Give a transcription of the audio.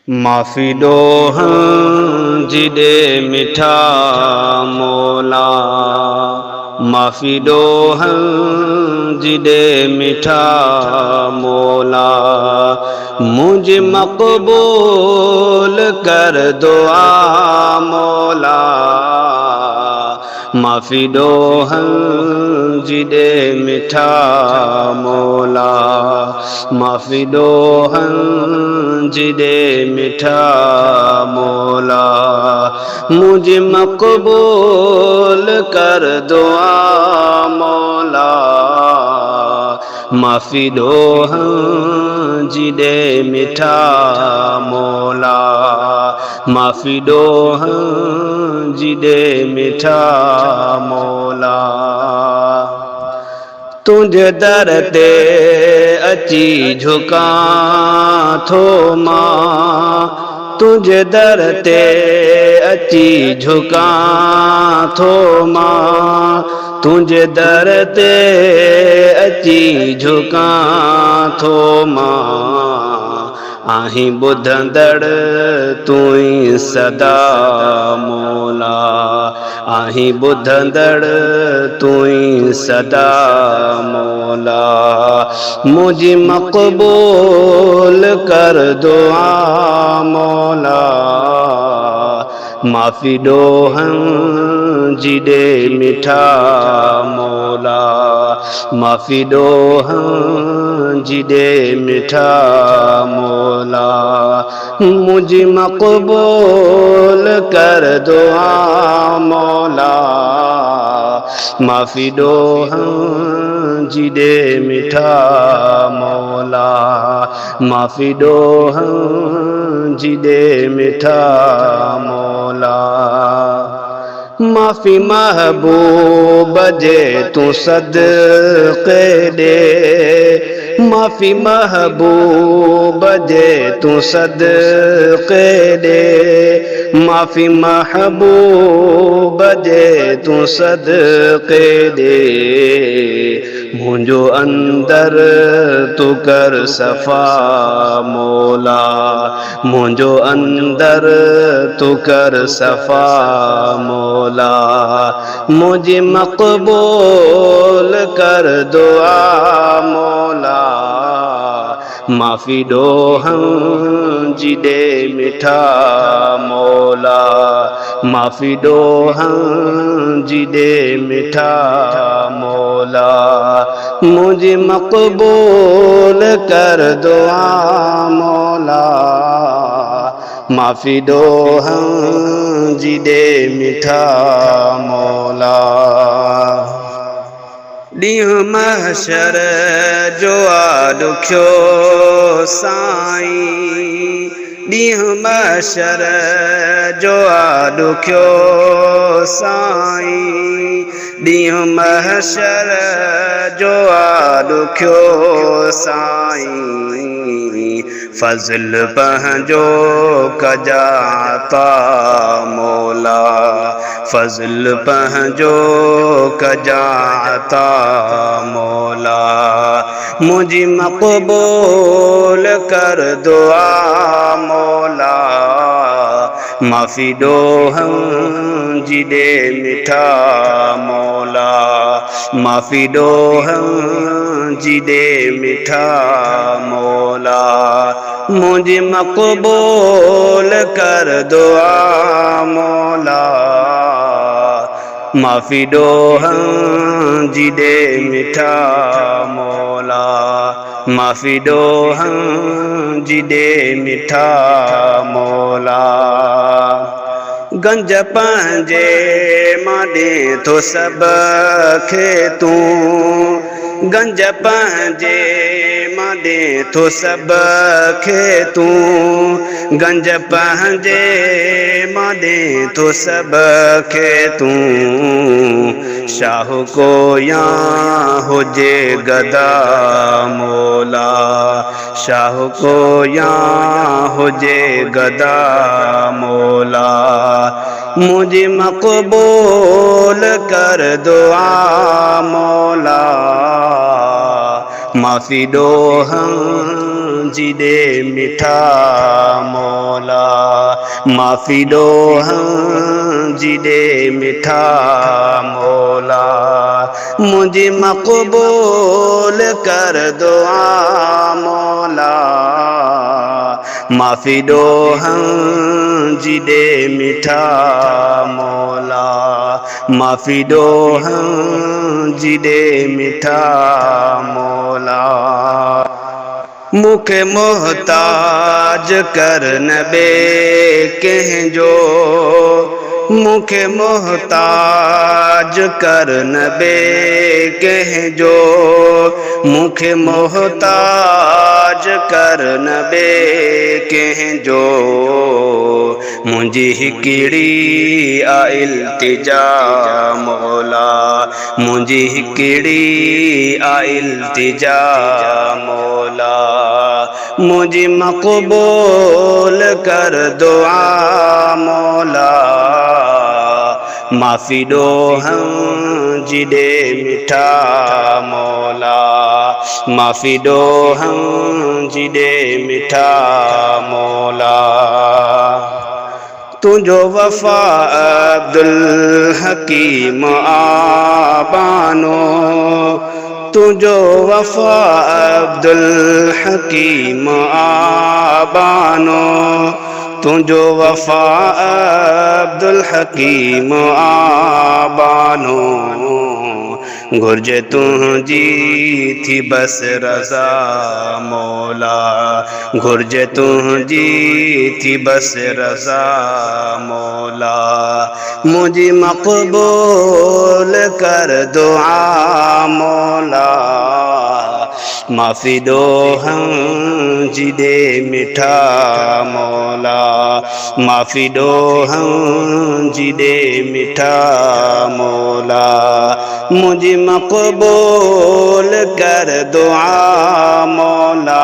माफी दो हम जिदे मिठा मौला, माफी दो हम जिदे मिठा मौला, मुझे मकबूल कर दुआ मौला, माफी दो हम जिदे मिठा मौला, माफी दो हम जिदे मिठा मौला, मुझे मकबूल कर दुआ मौला, माफी दो हम जिदे मिठा मौला, माफी दो हम जिदे मिठा मौला। तुझे दर ते अची झुका थो मां, तुझे दर ते अची झुका थो मां, तुझे दर ते अची झुका थो मां, आहीं ॿुधंदड़ तूं सदा मौला, आहीं ॿुधंदड़ तूं सदा मौला, मुझे मकबूल कर दुआ मौला, माफी दो हम जिदे मिठा मौला, माफी दो हम जिदे मिठा मौला, मुझे मकबूल कर दुआ मौला, माफी दो हम जिदे मिठा मौला, माफी दो हम जिदे मिठा मौला, माफी महबूब जे तू सदक़े दे, माफी महबूब जे तू सदक़े दे, माफी महबूब जे तू सदक़े दे, मुझो अंदर तू कर सफ़ा मौला, मुझो अंदर तू कर सफ़ा मौला, मुझे मकबूल कर दुआ मौला, माफी दो हम जिदे मिठा मौला, माफी दो हम जिदे मिठा मौला, मुझे मकबूल कर दुआ मौला, माफी दो हम जिदे मिठा मौला। ॾींहुं महशर जो ॾुखियो साईं, ॾींहुं महशर जो ॾुखियो साईं, ॾींहुं महशर जो ॾुखियो साईं, फज़ल पंहिंजो कजाता मौला, फज़ल पंहिंजो कजाता मौला, मुझे मकबूल कर दुआ मौला, माफी दो हम जिदे मिठा मौला, माफी दो हम जिदे मिठा मौला, मुझे मकबूल कर दुआ मौला, माफी दो हम जिदे मिठा मौला, माफी दो हम जिदे मिठा मौला, गंज पंहिंजे मां ॾे थो सभ खे तूं, गंज पंहिंजे मां ॾे थो सभ खे तूं, गंज पंहिंजे मां ॾे थो सभ खे तूं, शाहु को या हुजे गदा मौला, शाहु को या हुजे गदा मौला, मुझे मकबूल कर दुआ मौला, माफी दो हम जिदे मिठा मौला। मौला माफी दो हम जिदे मिठा मौला मुझे मकबूल कर दुआ मौला माफी दो हम जिदे मिठा मौला माफी दो हम जिदे मिठा मौला मुखे मोहताज कर नबे कह जो मुखे मोहताज कर नबे कह जो मुखे मोहताज कर नबे कह जो मुझी हिकिड़ी आ इल्तिजा मौला मुझी हिकिड़ी आ इल्तिजा मौला मुझे मकबूल कर दुआ मौला माफी दो हम जिदे मिठा मौला माफी दो हम जिदे मिठा मौला तुझो वफा अब्दुल हकीम आबानो तुझो वफा अब्दुल हकीम आबानो तुझो वफा अब्दुल हकीम आबानो घुर्जे तुझी थी बस रज़ा मौला घुर्जे तुझी थी बस रज़ा मौला मुझे मकबूल कर दुआ मौला माफी दो हम जिदे मिठा मौला माफी दो हम जिदे मिठा मौला मुझे मकबूल कर दुआ मौला